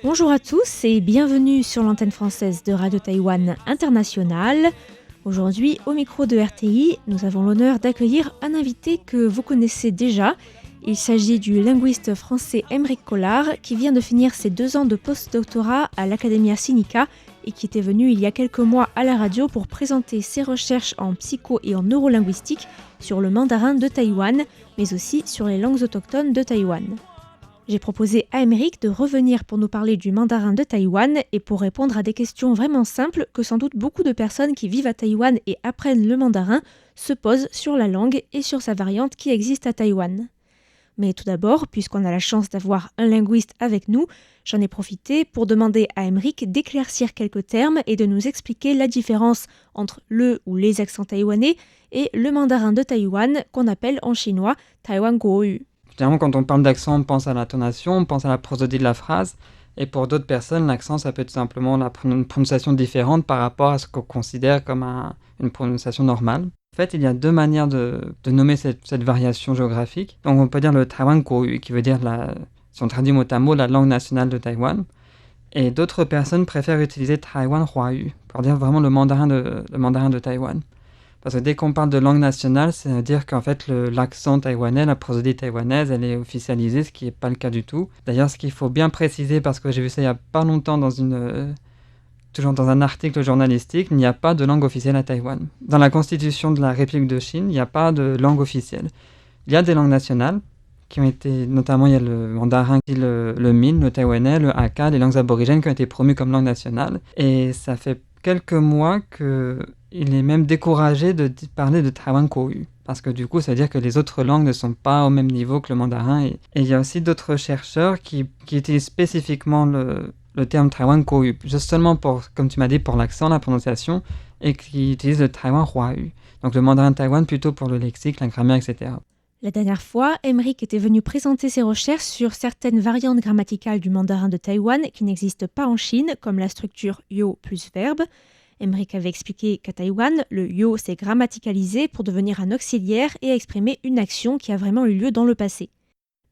Bonjour à tous et bienvenue sur l'antenne française de Radio Taïwan International. Aujourd'hui, au micro de RTI, nous avons l'honneur d'accueillir un invité que vous connaissez déjà. Il s'agit du linguiste français Aymeric Collard qui vient de finir ses 2 ans de post-doctorat à l'Academia Sinica et qui était venu il y a quelques mois à la radio pour présenter ses recherches en psycho et en neurolinguistique sur le mandarin de Taïwan, mais aussi sur les langues autochtones de Taïwan. J'ai proposé à Aymeric de revenir pour nous parler du mandarin de Taïwan et pour répondre à des questions vraiment simples que sans doute beaucoup de personnes qui vivent à Taïwan et apprennent le mandarin se posent sur la langue et sur sa variante qui existe à Taïwan. Mais tout d'abord, puisqu'on a la chance d'avoir un linguiste avec nous, j'en ai profité pour demander à Aymeric d'éclaircir quelques termes et de nous expliquer la différence entre le ou les accents taïwanais et le mandarin de Taïwan qu'on appelle en chinois Taïwan Guoyu. Généralement, quand on parle d'accent, on pense à l'intonation, on pense à la prosodie de la phrase. Et pour d'autres personnes, l'accent, ça peut être simplement une prononciation différente par rapport à ce qu'on considère comme une prononciation normale. En fait, il y a 2 manières de nommer cette variation géographique. Donc, on peut dire le Taiwan Guoyu, qui veut dire, si on traduit mot à mot, la langue nationale de Taïwan. Et d'autres personnes préfèrent utiliser Taiwan Huayu, pour dire vraiment le mandarin de Taïwan. Parce que dès qu'on parle de langue nationale, c'est-à-dire qu'en fait, l'accent taïwanais, la prosodie taïwanaise, elle est officialisée, ce qui n'est pas le cas du tout. D'ailleurs, ce qu'il faut bien préciser, parce que j'ai vu ça il n'y a pas longtemps toujours dans un article journalistique, il n'y a pas de langue officielle à Taïwan. Dans la constitution de la République de Chine, il n'y a pas de langue officielle. Il y a des langues nationales, qui ont été, notamment il y a le mandarin, le Min, le taïwanais, le Hakka, les langues aborigènes qui ont été promues comme langue nationale. Et ça fait quelques mois qu'il est même découragé de parler de Taiwan Guoyu. Parce que du coup, ça veut dire que les autres langues ne sont pas au même niveau que le mandarin. Et il y a aussi d'autres chercheurs qui utilisent spécifiquement le terme Taiwan Guoyu, juste seulement pour, comme tu m'as dit, pour l'accent, la prononciation, et qui utilisent le Taiwan Huayu. Donc le mandarin de Taïwan plutôt pour le lexique, la grammaire, etc. La dernière fois, Aymeric était venu présenter ses recherches sur certaines variantes grammaticales du mandarin de Taïwan qui n'existent pas en Chine, comme la structure yo plus verbe. Aymeric avait expliqué qu'à Taïwan, le yo s'est grammaticalisé pour devenir un auxiliaire et exprimer une action qui a vraiment eu lieu dans le passé.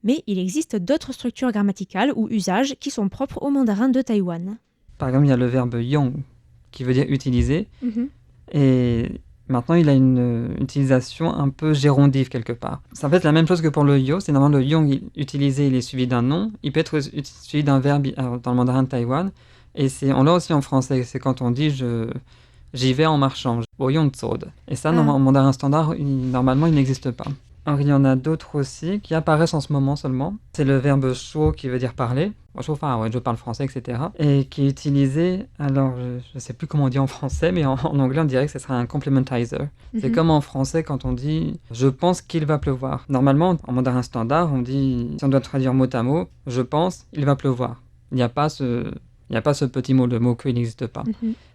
Mais il existe d'autres structures grammaticales ou usages qui sont propres au mandarin de Taïwan. Par exemple, il y a le verbe yong, qui veut dire utiliser, et maintenant, il a une utilisation un peu gérondive quelque part. C'est en fait la même chose que pour le yo. C'est normalement le yong utilisé, il est suivi d'un nom. Il peut être suivi d'un verbe dans le mandarin de Taïwan. Et on l'a aussi en français. C'est quand on dit j'y vais en marchant. Et ça, en mandarin standard, normalement, il n'existe pas. Alors, il y en a d'autres aussi qui apparaissent en ce moment seulement. C'est le verbe shuo qui veut dire parler. Je parle français, etc. Et qui est utilisé, alors je ne sais plus comment on dit en français, mais en anglais on dirait que ce serait un complementizer. C'est comme en français quand on dit « je pense qu'il va pleuvoir ». Normalement, en mandarin standard, on dit, si on doit traduire mot à mot, « je pense il va pleuvoir ». Il n'y a pas ce petit mot, le mot que il n'existe pas.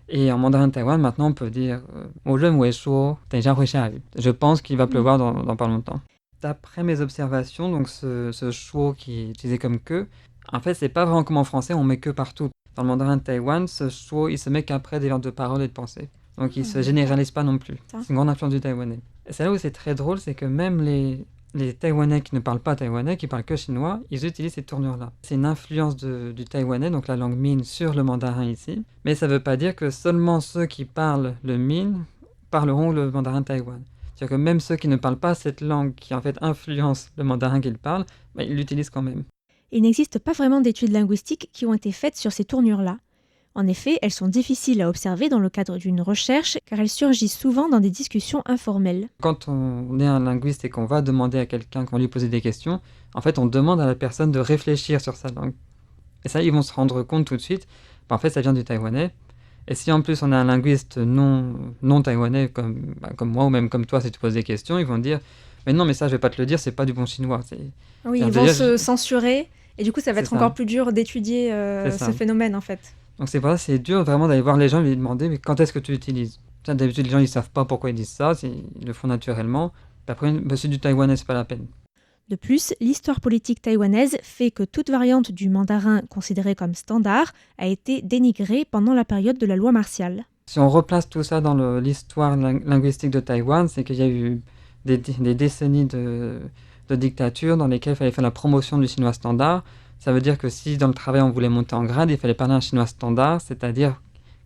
Et en mandarin de Taïwan, maintenant, on peut dire « je pense qu'il va pleuvoir dans pas longtemps ». D'après mes observations, donc ce shuo qui est utilisé comme que, en fait, c'est pas vraiment comme en français, on met que partout. Dans le mandarin de Taïwan, ce shuo, il se met qu'après des verbes de parole et de pensée. Donc, il se généralise pas non plus. C'est une grande influence du taïwanais. Et c'est là où c'est très drôle, c'est que même les Taïwanais qui ne parlent pas taïwanais, qui parlent que chinois, ils utilisent ces tournures-là. C'est une influence du taïwanais, donc la langue Min, sur le mandarin ici. Mais ça veut pas dire que seulement ceux qui parlent le Min parleront le mandarin de Taïwan. C'est-à-dire que même ceux qui ne parlent pas cette langue, qui en fait influence le mandarin qu'ils parlent, ils l'utilisent quand même. Il n'existe pas vraiment d'études linguistiques qui ont été faites sur ces tournures-là. En effet, elles sont difficiles à observer dans le cadre d'une recherche car elles surgissent souvent dans des discussions informelles. Quand on est un linguiste et qu'on va demander à quelqu'un, qu'on va lui poser des questions, en fait on demande à la personne de réfléchir sur sa langue. Et ça, ils vont se rendre compte tout de suite, en fait ça vient du taïwanais. Et si en plus on a un linguiste non taïwanais comme moi ou même comme toi, si tu poses des questions, ils vont dire « mais non, mais ça je vais pas te le dire, c'est pas du bon chinois ». Oui, ils vont se censurer et du coup ça va être encore plus dur d'étudier ce phénomène en fait. Donc c'est pour ça que c'est dur vraiment d'aller voir les gens et lui demander « mais quand est-ce que tu l'utilises ?» D'habitude les gens ils savent pas pourquoi ils disent ça, ils le font naturellement. Puis après, c'est du taïwanais, c'est pas la peine. De plus, l'histoire politique taïwanaise fait que toute variante du mandarin considérée comme standard a été dénigrée pendant la période de la loi martiale. Si on replace tout ça dans l'histoire linguistique de Taïwan, c'est qu'il y a eu des décennies de dictature dans lesquelles il fallait faire la promotion du chinois standard. Ça veut dire que si dans le travail on voulait monter en grade, il fallait parler un chinois standard, c'est-à-dire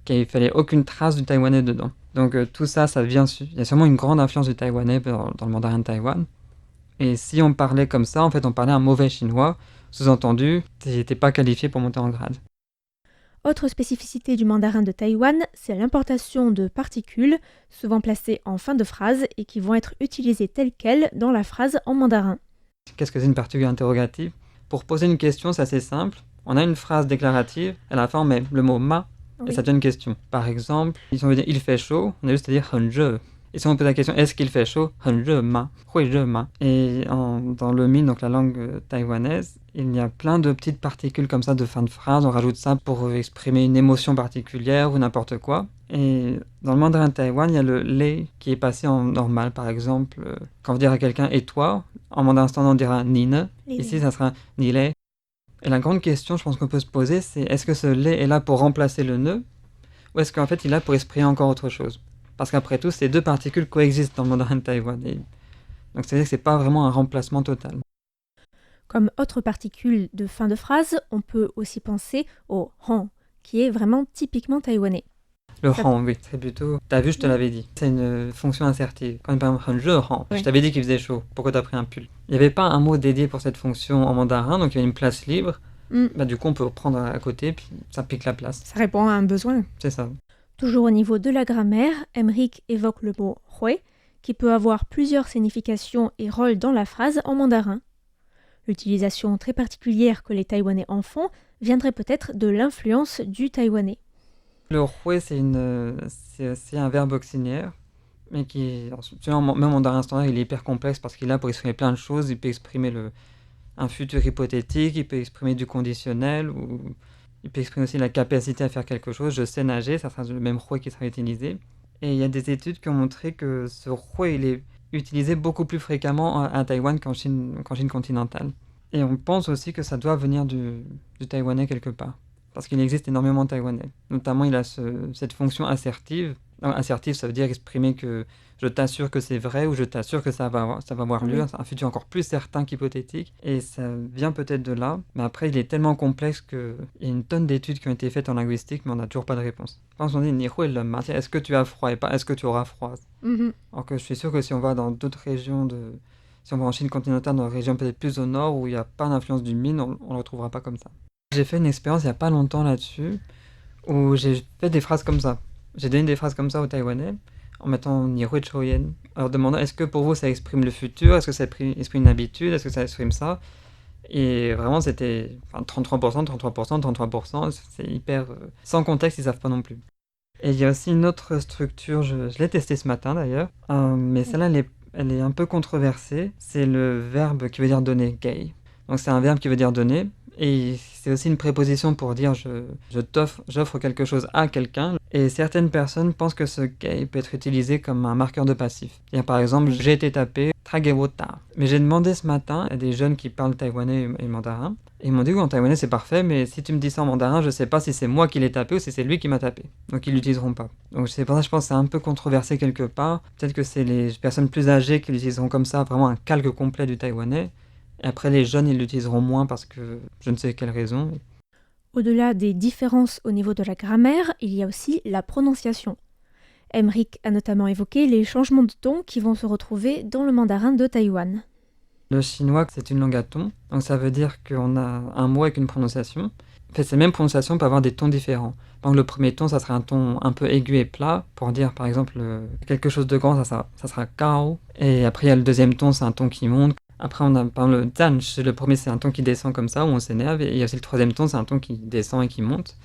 qu'il ne fallait aucune trace du taïwanais dedans. Donc tout ça, il y a sûrement une grande influence du taïwanais dans le mandarin de Taïwan. Et si on parlait comme ça, en fait, on parlait un mauvais chinois, sous-entendu, tu n'étais pas qualifié pour monter en grade. Autre spécificité du mandarin de Taïwan, c'est l'importation de particules, souvent placées en fin de phrase et qui vont être utilisées telles quelles dans la phrase en mandarin. Qu'est-ce que c'est une particule interrogative ? Pour poser une question, c'est assez simple. On a une phrase déclarative, à la fin on met le mot ma, et ça devient une question. Par exemple, si on veut dire il fait chaud, on a juste à dire很热. Et si on pose la question est-ce qu'il fait chaud, 很热吗, 会热吗. Et dans le min, donc la langue taïwanaise, il y a plein de petites particules comme ça de fin de phrase. On rajoute ça pour exprimer une émotion particulière ou n'importe quoi. Et dans le mandarin de Taïwan, il y a le les qui est passé en normal. Par exemple, quand on veut dire à quelqu'un et toi, en mandarin standard on dira ni ne. Ici, ça sera ni les. Et la grande question, je pense qu'on peut se poser, c'est est-ce que ce les est là pour remplacer le ne, ou est-ce qu'en fait il est là pour exprimer encore autre chose ? Parce qu'après tout, ces deux particules coexistent dans le mandarin de Taïwan. Donc c'est-à-dire que ce n'est pas vraiment un remplacement total. Comme autre particule de fin de phrase, on peut aussi penser au han, qui est vraiment typiquement taïwanais. Le han, oui, c'est plutôt... T'as vu, je te l'avais dit. C'est une fonction assertive. Quand par exemple, je han, je t'avais dit qu'il faisait chaud. Pourquoi t'as pris un pull ? Il n'y avait pas un mot dédié pour cette fonction en mandarin, donc il y avait une place libre. Du coup, on peut prendre à côté, puis ça pique la place. Ça répond à un besoin. C'est ça. Toujours au niveau de la grammaire, Emmerich évoque le mot « hui » qui peut avoir plusieurs significations et rôles dans la phrase en mandarin. L'utilisation très particulière que les Taïwanais en font viendrait peut-être de l'influence du taïwanais. Le hui, c'est un verbe auxiliaire, mais qui, même en mandarin standard, il est hyper complexe parce qu'il est là pour exprimer plein de choses. Il peut exprimer un futur hypothétique, il peut exprimer du conditionnel, ou il peut exprimer aussi la capacité à faire quelque chose. Je sais nager, ça sera le même hui qui sera utilisé. Et il y a des études qui ont montré que ce hui, il est utilisé beaucoup plus fréquemment à Taïwan qu'en Chine continentale. Et on pense aussi que ça doit venir du taïwanais quelque part. Parce qu'il existe énormément de taïwanais. Notamment, il a cette fonction assertive. Assertive, ça veut dire exprimer que je t'assure que c'est vrai ou je t'assure que ça va avoir lieu. C'est un futur encore plus certain qu'hypothétique. Et ça vient peut-être de là. Mais après, il est tellement complexe qu'il y a une tonne d'études qui ont été faites en linguistique, mais on n'a toujours pas de réponse. Quand on dit ni hui le ma, est-ce que tu as froid et pas est-ce que tu auras froid. Alors que je suis sûr que si on va dans d'autres régions si on va en Chine continentale, dans des régions peut-être plus au nord où il n'y a pas d'influence du min, on ne le retrouvera pas comme ça. J'ai fait une expérience il n'y a pas longtemps là-dessus, où j'ai fait des phrases comme ça. J'ai donné des phrases comme ça aux Taïwanais, en mettant ni hui choyen, en leur demandant est-ce que pour vous ça exprime le futur, est-ce que ça exprime une habitude, est-ce que ça exprime ça. Et vraiment c'était 33%, c'est hyper... sans contexte, ils ne savent pas non plus. Et il y a aussi une autre structure, je l'ai testée ce matin d'ailleurs, mais celle-là elle est un peu controversée, c'est le verbe qui veut dire donner, gay. Donc c'est un verbe qui veut dire donner, et c'est aussi une préposition pour dire j'offre quelque chose à quelqu'un. Et certaines personnes pensent que ce gay peut être utilisé comme un marqueur de passif. Par exemple, j'ai été tapé, tragewota. Mais j'ai demandé ce matin à des jeunes qui parlent taïwanais et mandarin, et ils m'ont dit qu'en taïwanais c'est parfait, mais si tu me dis ça en mandarin, je sais pas si c'est moi qui l'ai tapé ou si c'est lui qui m'a tapé. Donc ils l'utiliseront pas. Donc c'est pour ça que je pense que c'est un peu controversé quelque part. Peut-être que c'est les personnes plus âgées qui l'utiliseront comme ça, vraiment un calque complet du taïwanais. Et après, les jeunes, ils l'utiliseront moins parce que je ne sais quelle raison. Au-delà des différences au niveau de la grammaire, il y a aussi la prononciation. Emmerich a notamment évoqué les changements de ton qui vont se retrouver dans le mandarin de Taïwan. Le chinois, c'est une langue à ton, donc ça veut dire qu'on a un mot avec une prononciation. En fait, cette même prononciation peut avoir des tons différents. Donc le premier ton, ça sera un ton un peu aigu et plat, pour dire par exemple quelque chose de grand, ça sera kao. Et après, il y a le deuxième ton, c'est un ton qui monte. Après, on a par exemple le zanj, le premier c'est un ton qui descend comme ça, où on s'énerve, et il y a aussi le troisième ton, c'est un ton qui descend et qui monte.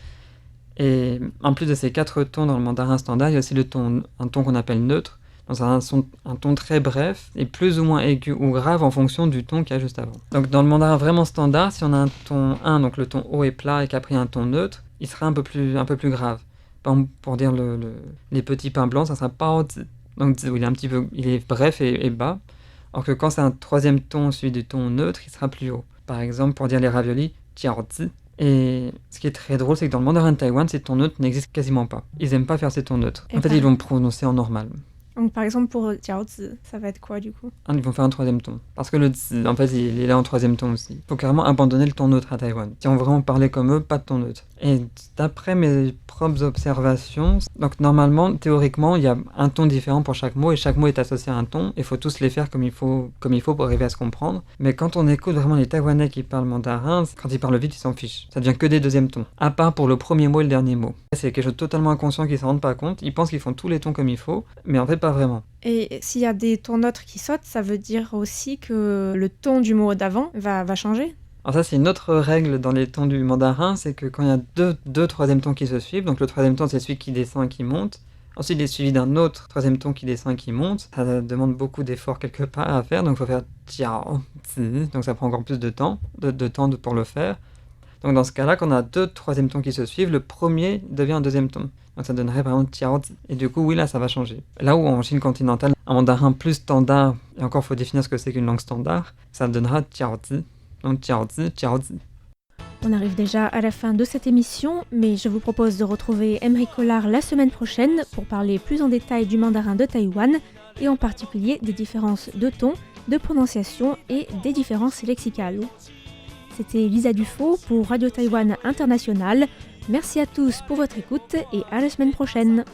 Et en plus de ces 4 tons dans le mandarin standard, il y a aussi un ton qu'on appelle neutre, donc c'est un ton très bref, et plus ou moins aigu ou grave en fonction du ton qu'il y a juste avant. Donc dans le mandarin vraiment standard, si on a un ton 1, donc le ton haut et plat, et qu'après il y a un ton neutre, il sera un peu plus grave. Par exemple, pour dire les petits pains blancs, ça sera pao zi. Donc il est bref et bas. Alors que quand c'est un troisième ton suivi du ton neutre, il sera plus haut. Par exemple, pour dire les raviolis, jiaozi. Et ce qui est très drôle, c'est que dans le mandarin de Taïwan, ces tons neutres n'existent quasiment pas. Ils n'aiment pas faire ces tons neutres. En fait, ils vont prononcer en normal. Donc par exemple pour jiaozi, ça va être quoi du coup? Ils vont faire un troisième ton. Parce que le zi, en fait, il est là en troisième ton aussi. Il faut carrément abandonner le ton neutre à Taïwan. Si on veut vraiment parler comme eux, pas de ton neutre. Et d'après mes propres observations, donc normalement, théoriquement, il y a un ton différent pour chaque mot et chaque mot est associé à un ton. Il faut tous les faire comme il faut pour arriver à se comprendre. Mais quand on écoute vraiment les Taïwanais qui parlent mandarin, quand ils parlent vite, ils s'en fichent. Ça devient que des deuxièmes tons. À part pour le premier mot et le dernier mot. C'est quelque chose de totalement inconscient qu'ils ne s'en rendent pas compte. Ils pensent qu'ils font tous les tons comme il faut, mais en fait pas vraiment. Et s'il y a des tons neutres qui sautent, ça veut dire aussi que le ton du mot d'avant va changer? Alors ça, c'est une autre règle dans les tons du mandarin, c'est que quand il y a deux troisièmes tons qui se suivent, donc le troisième ton c'est celui qui descend et qui monte, ensuite il est suivi d'un autre troisième ton qui descend et qui monte, ça demande beaucoup d'efforts quelque part à faire, donc il faut faire jiao, zi, donc ça prend encore plus de temps, pour le faire. Donc dans ce cas-là, quand on a deux troisièmes tons qui se suivent, le premier devient un deuxième ton. Donc ça donnerait par exemple jiaozi. Et du coup, oui, là, ça va changer. Là où en Chine continentale, un mandarin plus standard, et encore, il faut définir ce que c'est qu'une langue standard, ça donnera jiaozi. Donc jiaozi, jiaozi. On arrive déjà à la fin de cette émission, mais je vous propose de retrouver Emery Collard la semaine prochaine pour parler plus en détail du mandarin de Taïwan, et en particulier des différences de ton, de prononciation et des différences lexicales. C'était Lisa Dufaux pour Radio Taïwan International. Merci à tous pour votre écoute et à la semaine prochaine.